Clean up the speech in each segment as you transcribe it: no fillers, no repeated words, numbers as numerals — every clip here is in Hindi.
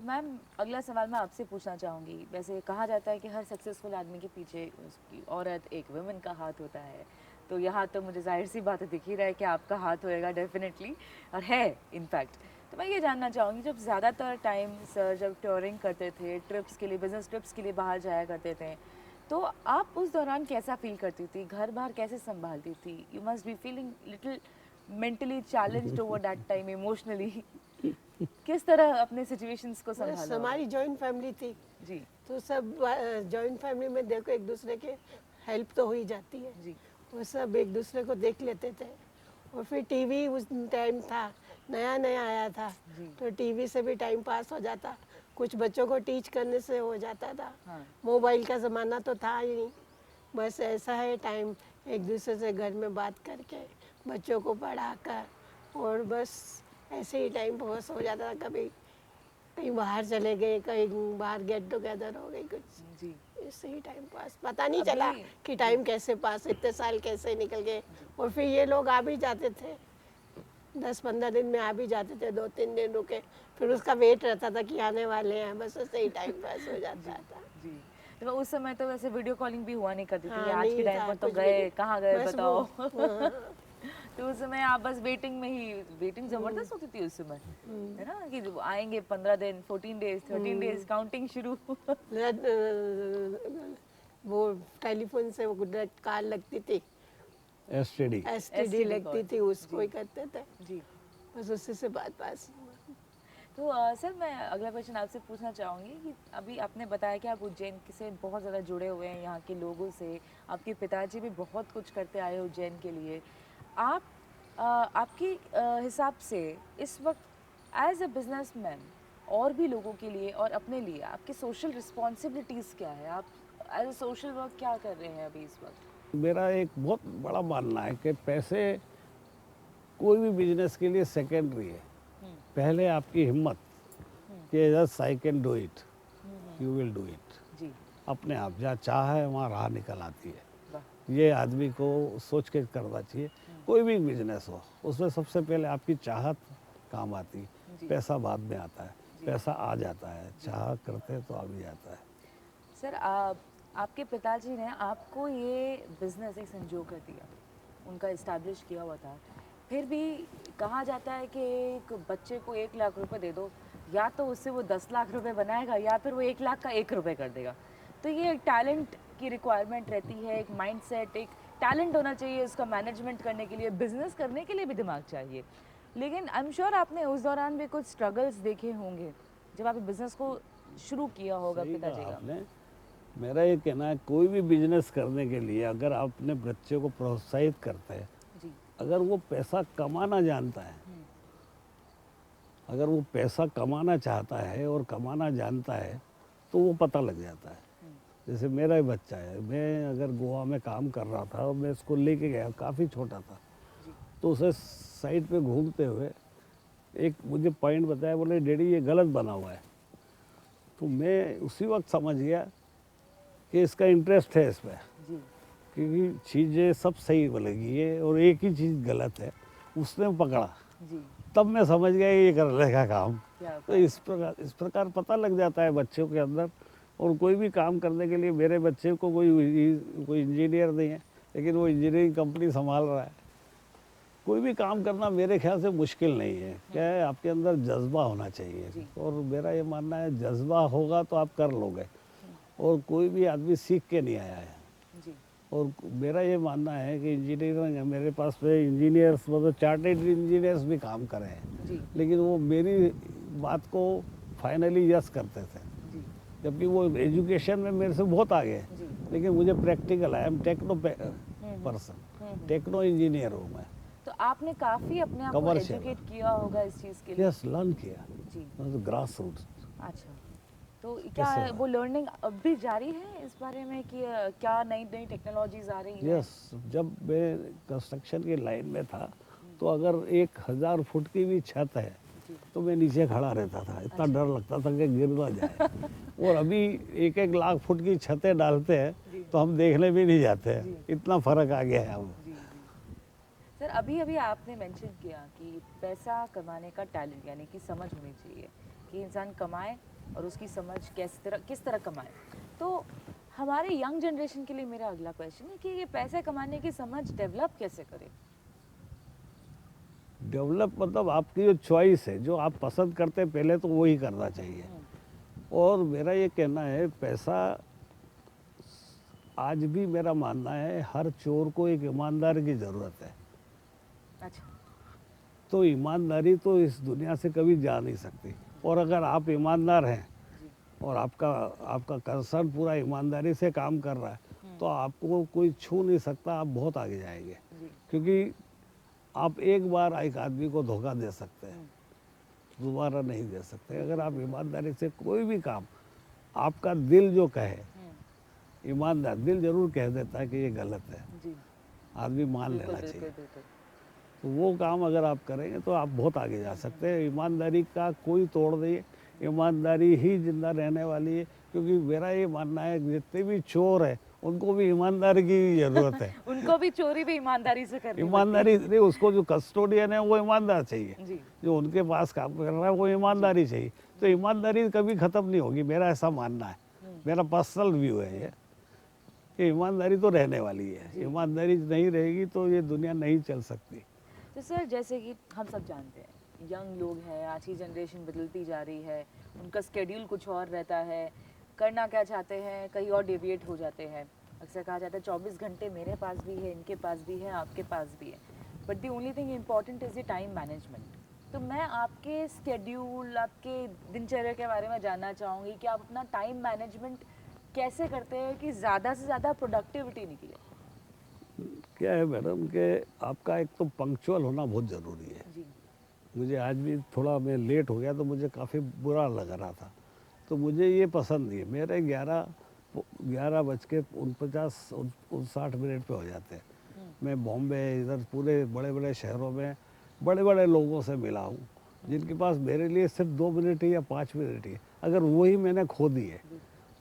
मैम अगला सवाल मैं आपसे पूछना चाहूँगी, वैसे कहा जाता है कि हर सक्सेसफुल आदमी के पीछे उसकी औरत एक वुमेन का हाथ होता है, तो यहाँ तो मुझे जाहिर सी बात है दिख ही रहा है कि आपका हाथ होएगा डेफिनेटली, और है इनफैक्ट। तो मैं ये जानना चाहूँगी, जब ज़्यादातर टाइम सर जब टूरिंग करते थे, ट्रिप्स के लिए, बिजनेस ट्रिप्स के लिए बाहर जाया करते थे, तो आप उस दौरान कैसा फील करती थी, घर बार कैसे संभालती थी? You must be feeling little mentally challenged over that time, emotionally. किस तरह अपने सिचुएशंस को बस संभाला होगा? हमारी जॉइंट फैमिली थी, जी। तो सब जॉइंट फैमिली में देखो एक दूसरे के हेल्प तो हो ही जाती है। जी। वो सब एक दूसरे को देख लेते थे। और फिर टीवी उस टाइम था, नया नया आया था, जी। तो टीवी से भी टाइम पास हो जाता, कुछ बच्चों को टीच करने से हो जाता था। हाँ। मोबाइल का ज़माना तो था ही नहीं। बस ऐसा है, टाइम एक दूसरे से घर में बात करके बच्चों को पढ़ाकर, और बस ऐसे ही टाइम पास हो जाता था। कभी कहीं बाहर चले गए, कहीं बाहर गेट टुगेदर हो गई, कुछ जी। इससे ही टाइम पास, पता नहीं अभी चला कि जी। टाइम कैसे पास, इतने साल कैसे निकल गए। जी। और फिर ये लोग आ भी जाते थे, 10-15 दिन में आ भी जाते थे, 2-3 दिन रुके, फिर उसका वेट रहता था कि आने वाले हैं, बस उससे ही टाइम पास हो जी। जाता था। जी। तो उस समय तो वैसे वीडियो कॉलिंग भी हुआ नहीं करती थी, हाँ, आज के नहीं टाइम था पर तो कुछ भी नहीं, गए, कहाँ गए बस वो बताओ। हाँ, तो उस समय आप बस वेटिंग में ही, वेटिंग जबरदस्त होती थी उस समय, है ना, कि वो आएंगे 15 दिन, 14 डेज, 13 डेज, काउंटिंग शुरू। रेड, वो टेलीफोन से वो डायरेक्ट कॉल लगती थी, एसटीडी। एसटीडी एसटीडी लगती कॉल। थी, उसको ही जी। करते थे, जी। बस उसी से बात पास। तो सर मैं अगला क्वेश्चन आपसे पूछना चाहूँगी कि अभी आपने बताया कि आप उज्जैन से बहुत ज़्यादा जुड़े हुए हैं, यहाँ के लोगों से, आपके पिताजी भी बहुत कुछ करते आए उज्जैन के लिए। आप आपके हिसाब से इस वक्त एज अ बिजनेसमैन और भी लोगों के लिए और अपने लिए आपकी सोशल रिस्पॉन्सिबिलिटीज़ क्या है? आप एज अ सोशल वर्क क्या कर रहे हैं अभी इस वक्त? मेरा एक बहुत बड़ा मानना है कि पैसे कोई भी बिजनेस के लिए सेकेंडरी है। हम्म। पहले आपकी हिम्मत कि yes I can do it, hmm. You will do it. जी। अपने आप जहाँ चाह है वहाँ राह निकल आती है। वाह। ये आदमी को सोच के करना चाहिए। कोई भी बिजनेस हो उसमें सबसे पहले आपकी चाहत काम आती है, जी। पैसा बाद में आता है। जी। पैसा आ जाता है, जी। चाह करते हैं तो आ भी जाता है। सर आपके पिताजी ने आपको ये बिजनेस एक संजो कर दिया, उनका इस्टेब्लिश किया हुआ था, फिर भी कहा जाता है कि एक बच्चे को 1 लाख रुपए दे दो, या तो उससे वो 10 लाख रुपए बनाएगा या फिर वो 1 लाख का 1 रुपए कर देगा। तो ये एक टैलेंट की रिक्वायरमेंट रहती है, एक माइंडसेट, एक टैलेंट होना चाहिए उसका मैनेजमेंट करने के लिए, बिजनेस करने के लिए भी दिमाग चाहिए। लेकिन आई एम श्योर आपने उस दौरान भी कुछ स्ट्रगल्स देखे होंगे जब आप बिजनेस को शुरू किया होगा सही कहा पिताजी का। आपने। मेरा ये कहना है कोई भी बिजनेस करने के लिए अगर आप अपने बच्चे को प्रोत्साहित करते हैं, जी। अगर वो पैसा कमाना जानता है, अगर वो पैसा कमाना चाहता है और कमाना जानता है तो वो पता लग जाता है। जैसे मेरा ही बच्चा है, मैं अगर गोवा में काम कर रहा था और मैं इसको लेके गया, काफ़ी छोटा था, जी। तो उसे साइड पे घूमते हुए एक मुझे पॉइंट बताया, बोले डैडी ये गलत बना हुआ है। तो मैं उसी वक्त समझ गया कि इसका इंटरेस्ट है इसमें, जी। क्योंकि चीज़ें सब सही बोलेगी ये और एक ही चीज़ गलत है, उसने पकड़ा। जी। तब तब मैं समझ गया ये करने का काम। क्या तो बात। इस प्रकार पता लग जाता है बच्चों के अंदर। और कोई भी काम करने के लिए, मेरे बच्चे को कोई इंजीनियर नहीं है, लेकिन वो इंजीनियरिंग कंपनी संभाल रहा है। कोई भी काम करना मेरे ख्याल से मुश्किल नहीं है, क्या है आपके अंदर जज्बा होना चाहिए। जी। और मेरा ये मानना है जज्बा होगा तो आप कर लोगे। और कोई भी आदमी सीख के नहीं आया है। जी। और मेरा ये मानना है कि इंजीनियरिंग, मेरे पास में इंजीनियर्स, मतलब चार्टेड इंजीनियर्स भी काम करे हैं, जी। लेकिन वो मेरी बात को फाइनली यस करते थे, जी। जबकि वो एजुकेशन में मेरे से बहुत आगे है। जी। लेकिन मुझे practical, I am techno person, techno engineer हूँ मैं, तो आपने काफी अपने आप को कमर्शियल। एजुकेट किया होगा इस चीज के लिए। यस, लर्न किया, जी। ग्रास रूट्स अच्छा, तो क्या कैसे हुआ। वो लर्निंग अब भी जारी है इस बारे में कि क्या नई नई टेक्नोलॉजीज आ रही हैं? यस, जब मैं कंस्ट्रक्शन की लाइन में था तो अगर 1000 फुट की भी छत है जी। तो मैं नीचे खड़ा रहता था, इतना डर लगता था कि गिर ना जाए। और अभी 1-1 लाख फुट की छतें डालते हैं तो हम देखने भी नहीं जाते हैं, जी। इतना फर्क आ गया है अब। जी। जी। सर अभी अभी आपने मेंशन किया कि पैसा कमाने का टैलेंट यानी कि समझ होनी चाहिए कि इंसान कमाए और उसकी समझ किस तरह कमाए। तो हमारे यंग जनरेशन के लिए मेरा अगला क्वेश्चन है कि ये पैसे कमाने की समझ डेवलप कैसे करें। डेवलप मतलब आपकी जो चॉइस है, जो आप पसंद करते हैं पहले तो वही करना चाहिए। और मेरा ये कहना है, पैसा आज भी मेरा मानना है हर चोर को एक ईमानदार की ज़रूरत है। अच्छा। तो ईमानदारी तो इस दुनिया से कभी जा नहीं सकती। और अगर आप ईमानदार हैं जी। और आपका कंसर्न पूरा ईमानदारी से काम कर रहा है, तो आपको कोई छू नहीं सकता, आप बहुत आगे जाएंगे। जी। क्योंकि आप एक बार एक आदमी को धोखा दे सकते हैं, दोबारा नहीं दे सकते। अगर आप ईमानदारी से कोई भी काम, आपका दिल जो कहे, ईमानदार दिल जरूर कह देता है कि ये गलत है, जी। आदमी मान बिल्कुल लेना बिल्कुल चाहिए। बिल्कुल। तो वो काम अगर आप करेंगे तो आप बहुत आगे जा सकते हैं। ईमानदारी का कोई तोड़ नहीं है, ईमानदारी ही जिंदा रहने वाली है। क्योंकि मेरा ये मानना है कि जितने भी चोर हैं उनको भी ईमानदारी की ज़रूरत है। उनको भी चोरी भी ईमानदारी से करनी ईमानदारी नहीं, उसको जो कस्टोडियन है वो ईमानदार चाहिए, पड़ती है। जी। जो उनके पास काम कर रहा है वो ईमानदारी चाहिए। तो ईमानदारी कभी ख़त्म नहीं होगी, मेरा ऐसा मानना है, मेरा पर्सनल व्यू है ये कि ईमानदारी तो रहने वाली है। ईमानदारी नहीं रहेगी तो ये दुनिया नहीं चल सकती। तो सर जैसे कि हम सब जानते हैं यंग लोग हैं, आज की जनरेशन बदलती जा रही है, उनका स्केड्यूल कुछ और रहता है, करना क्या चाहते हैं कहीं और डेविएट हो जाते हैं। अक्सर कहा जाता है 24 घंटे मेरे पास भी है, इनके पास भी है, आपके पास भी है, but the only thing important is the time management. तो मैं आपके स्केड्यूल, आपके दिनचर्या के बारे में जानना चाहूँगी कि आप अपना टाइम मैनेजमेंट कैसे करते हैं कि ज़्यादा से ज़्यादा प्रोडक्टिविटी निकले। क्या है मैडम कि आपका एक तो पंक्चुअल होना बहुत ज़रूरी है। जी। मुझे आज भी थोड़ा मैं लेट हो गया तो मुझे काफ़ी बुरा लग रहा था, तो मुझे ये पसंद नहीं है। मेरे 11:49 पे हो जाते हैं। मैं बॉम्बे इधर पूरे बड़े बड़े शहरों में बड़े बड़े लोगों से मिला हूँ जिनके पास मेरे लिए सिर्फ 2 मिनट ही या 5 मिनट ही, अगर वही मैंने खो दी है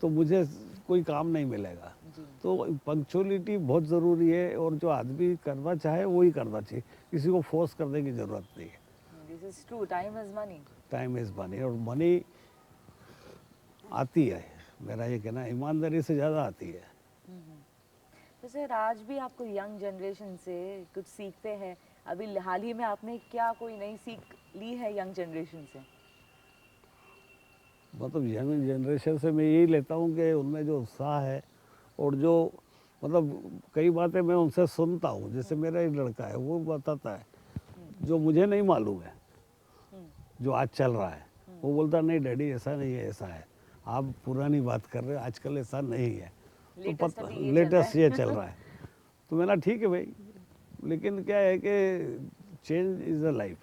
तो मुझे कोई काम नहीं मिलेगा। जी। तो पंक्चुअलिटी बहुत ज़रूरी है और जो आदमी करना चाहे वही करना चाहिए, किसी को फोर्स करने की ज़रूरत नहीं है। This is true, time is money. Time is money, और मनी आती है, मेरा ये कहना है, ईमानदारी से ज़्यादा आती है। तो सर आज भी आपको यंग जनरेशन से कुछ सीखते हैं, अभी हाल ही में आपने क्या कोई नई सीख ली है यंग जनरेशन से? मतलब यंग जनरेशन से मैं यही लेता हूँ कि उनमें जो उत्साह है और जो मतलब कई बातें मैं उनसे सुनता हूँ। जैसे मेरा एक लड़का है, वो बताता है जो मुझे नहीं मालूम है, जो आज चल रहा है। वो बोलता नहीं डैडी ऐसा नहीं है, ऐसा है, आप पुरानी बात कर रहे हो, आजकल ऐसा नहीं है, तो लेटेस्ट ये चल रहा है। तो मैंने ठीक है भाई, लेकिन क्या है कि change is a life,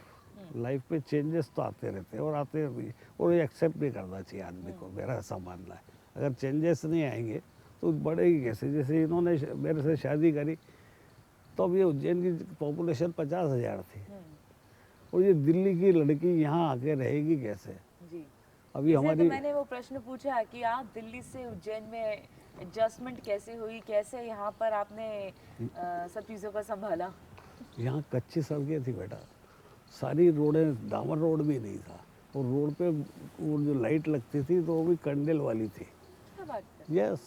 life में चेंजेस तो आते रहते हैं और आते भी, और ये एक्सेप्ट भी करना चाहिए आदमी को, मेरा ऐसा मानना है। अगर चेंजेस नहीं आएंगे तो बढ़ेगी कैसे? जैसे इन्होंने मेरे से शादी करी तो अब ये उज्जैन की पॉपुलेशन 50,000 थी और ये दिल्ली की लड़की यहाँ आके रहेगी कैसे? जी। अभी इसलिए हमारी तो मैंने वो प्रश्न पूछा कि आप दिल्ली से उज्जैन में एडजस्टमेंट कैसे हुई, कैसे यहाँ पर आपने सब चीज़ों को संभाला? यहाँ कच्ची सड़कें थी बेटा, सारी रोडें, डामर रोड भी नहीं था, और रोड पे वो जो लाइट लगती थी तो वो भी कंडेल वाली थी। क्या बात कर? यस,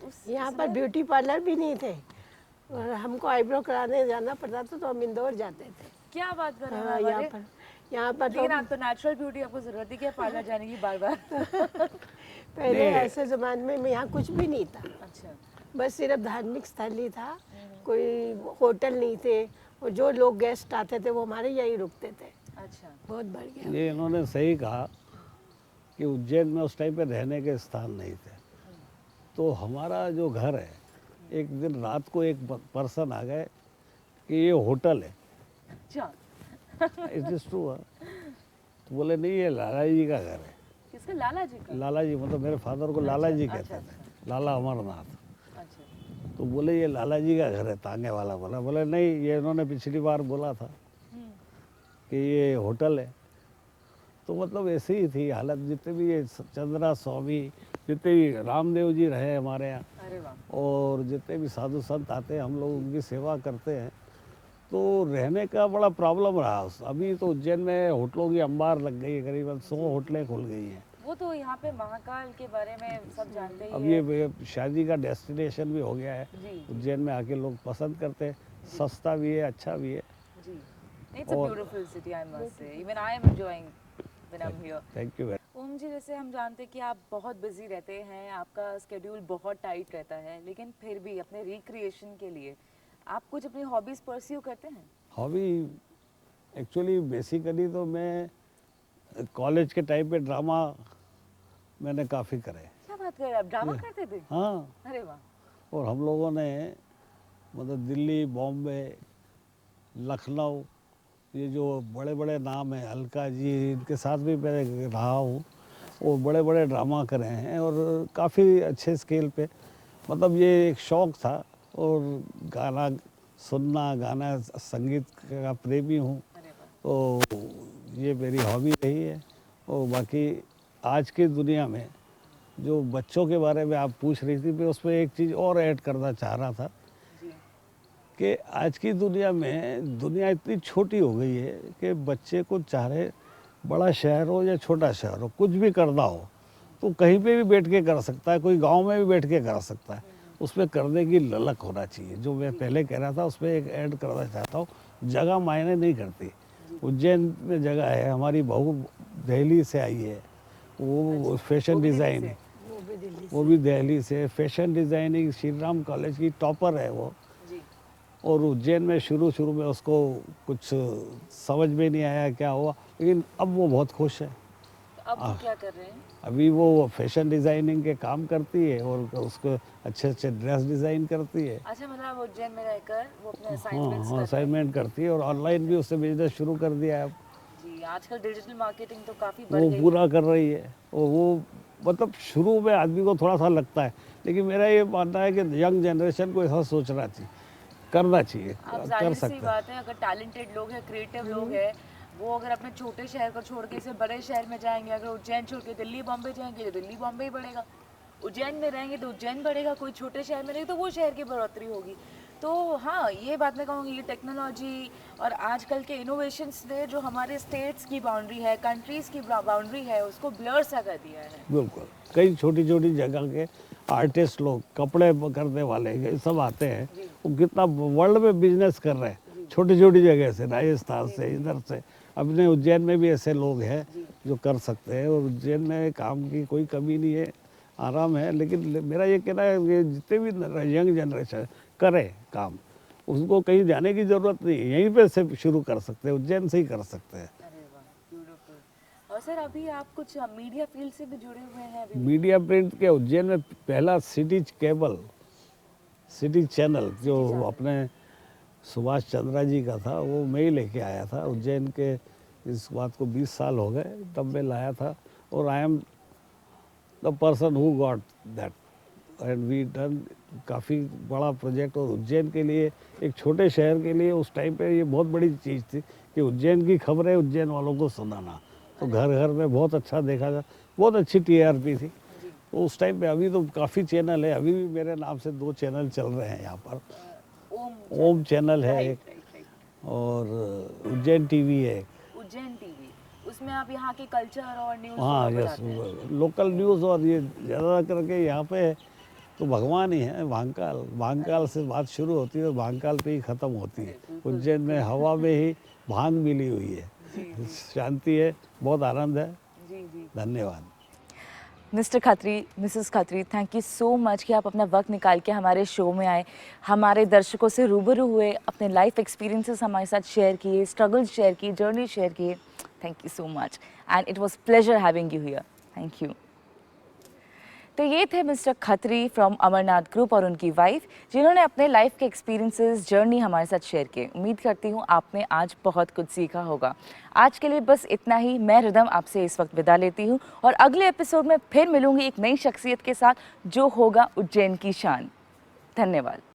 उस यहाँ पर ब्यूटी पार्लर भी नहीं थे और हमको आईब्रो कराने जाना पड़ता था तो हम इंदौर जाते थे। क्या बात कर रहे हाँ, हैं? यहाँ पर तो लेकिन आप तो नेचुरल ब्यूटी, आपको जरूरत ही क्या पार्लर जाने की बार बार? पहले ऐसे ज़माने में यहाँ कुछ भी नहीं था, अच्छा। बस सिर्फ धार्मिक स्थल ही था, कोई होटल नहीं थे, और जो लोग गेस्ट आते थे वो हमारे यहीं रुकते थे। अच्छा। बहुत बढ़िया। ये इन्होंने सही कहा कि उज्जैन में उस टाइम पे रहने के स्थान नहीं थे। तो हमारा जो घर है, एक दिन रात को एक पर्सन आ गए कि ये होटल है। अच्छा। It is true. तो बोले नहीं, ये लाला जी का घर है। किसका? लाला जी का? लाला जी मतलब मेरे फादर को लाला जी अच्छा, कहते अच्छा, थे, लाला अमरनाथ। अच्छा। तो बोले ये लाला जी का घर है, तांगे वाला बोला। बोले नहीं, ये इन्होंने पिछली बार बोला था कि ये होटल है। तो मतलब ऐसे ही थी हालत। जितने भी ये चंद्रा स्वामी, जितने भी रामदेव जी रहे हमारे यहाँ, अरे वाह। और जितने भी साधु संत आते हैं, हम लोग उनकी सेवा करते हैं। तो रहने का बड़ा प्रॉब्लम रहा। अभी तो उज्जैन में होटलों की अंबार लग गई है, करीबन 100 होटलें खुल गई हैं। वो तो यहाँ पे महाकाल के बारे में सब जानते ही अब है। ये शादी का डेस्टिनेशन भी हो गया है। जी उज्जैन में आके लोग पसंद करते हैं, सस्ता भी है, अच्छा भी है। जी, इट्स अ और- beautiful city, I must say. Even I am enjoying when I am here. Thank you. Om ji, जैसे हम जानते हैं कि आप बहुत बिजी रहते हैं, आपका स्केड्यूल बहुत टाइट रहता है, लेकिन फिर भी अपने रिक्रिएशन के लिए आप कुछ अपनी हॉबीज परस्यू करते हैं? हॉबी एक्चुअली बेसिकली तो मैं कॉलेज के टाइम पे ड्रामा मैंने काफ़ी करे। क्या बात कर रहे हैं, आप ड्रामा करते थे? हाँ, अरे वाह। और हम लोगों ने मतलब दिल्ली, बॉम्बे, लखनऊ, ये जो बड़े बड़े नाम हैं, अलका जी, इनके साथ भी मैं रहा हूँ और बड़े बड़े ड्रामा करे हैं और काफ़ी अच्छे स्केल पे। मतलब ये एक शौक़ था और गाना सुनना, गाना, संगीत का प्रेमी हूँ, अरे वाह। तो ये मेरी हॉबी रही है। और बाकी आज की दुनिया में जो बच्चों के बारे में आप पूछ रही थी, मैं उसमें एक चीज़ और ऐड करना चाह रहा था जी कि आज की दुनिया में दुनिया इतनी छोटी हो गई है कि बच्चे को चाहे बड़ा शहर हो या छोटा शहर हो, कुछ भी करना हो तो कहीं पे भी बैठ के कर सकता है, कोई गांव में भी बैठ के कर सकता है। उसमें करने की ललक होना चाहिए। जो मैं पहले कह रहा था उसमें एक ऐड करना चाहता हूँ, जगह मायने नहीं करती। उज्जैन में जगह है, हमारी बहू दिल्ली से आई है, वो फैशन डिज़ाइन, वो भी दिल्ली वो भी दिल्ली से, fashion designing Shri Ram college की टॉपर है वो। जी। और उज्जैन में शुरू में उसको कुछ समझ में नहीं आया क्या हुआ, लेकिन अब वो बहुत खुश है। तो अब वो क्या कर रहे हैं? अभी वो फैशन डिज़ाइनिंग के काम करती है और उसको अच्छे अच्छे ड्रेस डिज़ाइन करती है। अच्छा, मतलब उज्जैन में रहकर वो अपने हाँ असाइनमेंट्स हाँ, कर रहे हैं। असाइनमेंट करती है और ऑनलाइन भी उससे बिजनेस शुरू कर दिया है अब। जी, आजकल डिजिटल मार्केटिंग तो काफ़ी बढ़ वो गई है। पूरा कर रही है और वो मतलब शुरू में आदमी को थोड़ा सा लगता है, लेकिन मेरा ये मानना है कि यंग जनरेशन को ऐसा सोचना चाहिए, करना चाहिए, अब कर जाहिर सी सकता है। बात है, अगर टैलेंटेड लोग हैं, क्रिएटिव लोग हैं, वो अगर अपने छोटे शहर को छोड़ के इसे बड़े शहर में जाएंगे, अगर उज्जैन छोड़ के दिल्ली बॉम्बे जाएंगे तो दिल्ली बॉम्बे ही बढ़ेगा, उज्जैन में रहेंगे तो उज्जैन बढ़ेगा, कोई छोटे शहर में रहेंगे तो वो शहर की बढ़ोतरी होगी। तो हाँ, ये बात मैं कहूँगी, ये टेक्नोलॉजी और आजकल के इनोवेशंस ने जो हमारे स्टेट्स की बाउंड्री है, कंट्रीज़ की बाउंड्री है, उसको ब्लर सा कर दिया है। बिल्कुल, कई छोटी छोटी जगह के आर्टिस्ट लोग, कपड़े करने वाले, ये सब आते हैं, वो कितना वर्ल्ड में बिजनेस कर रहे हैं छोटी छोटी जगह से, राजस्थान से, इधर से। अपने उज्जैन में भी ऐसे लोग हैं जो कर सकते हैं और उज्जैन में काम की कोई कमी नहीं है, आराम है। लेकिन मेरा ये कहना है कि जितने भी यंग जनरेशन करे काम, उसको कहीं जाने की ज़रूरत नहीं है, यहीं पे से शुरू कर सकते हैं, उज्जैन से ही कर सकते हैं। अरे वाह, ब्यूटीफुल। और सर, अभी आप कुछ मीडिया फील्ड से भी जुड़े हुए हैं अभी? मीडिया प्रिंट के उज्जैन में पहला सिटी केबल, सिटी चैनल जो अपने सुभाष चंद्रा जी का था, वो मैं ही लेके आया था उज्जैन के। इस बात को 20 साल हो गए तब मैं लाया था और I am the person who got that and we done काफ़ी बड़ा प्रोजेक्ट। और उज्जैन के लिए, एक छोटे शहर के लिए उस टाइम पे ये बहुत बड़ी चीज़ थी कि उज्जैन की खबरें उज्जैन वालों को सुनाना। तो घर घर में बहुत अच्छा देखा था, बहुत अच्छी TRP थी तो उस टाइम पे। अभी तो काफ़ी चैनल है, अभी भी मेरे नाम से 2 चैनल चल रहे हैं यहाँ पर। ओम चैनल है एक, और उज्जैन TV है एक। उज्जैन टीवी, उसमें आप यहाँ के कल्चर और न्यूज़ हाँ यस, लोकल न्यूज़। और ये ज़्यादा करके यहाँ पे तो भगवान ही है, भांगकाल, भांगकाल से बात शुरू होती है और भांगकाल पे ही ख़त्म होती है। उज्जैन में हवा में ही भांग मिली हुई है, शांति है, बहुत आनंद है। जी जी। धन्यवाद। Mister Khatri, Mrs Khatri, thank you so much कि आप अपना वक्त निकाल के हमारे शो में आए, हमारे दर्शकों से रूबरू हुए, अपने लाइफ एक्सपीरियंसेस हमारे साथ शेयर किए, स्ट्रगल्स शेयर किए, जर्नी शेयर किए। Thank you so much and it was pleasure having you here. Thank you. तो ये थे mister Khatri from Amarnath group और उनकी वाइफ, जिन्होंने अपने लाइफ के एक्सपीरियंसेस, जर्नी हमारे साथ शेयर किए। उम्मीद करती हूँ आपने आज बहुत कुछ सीखा होगा। आज के लिए बस इतना ही। मैं रिदम आपसे इस वक्त विदा लेती हूँ और अगले एपिसोड में फिर मिलूंगी एक नई शख्सियत के साथ जो होगा उज्जैन की शान। धन्यवाद।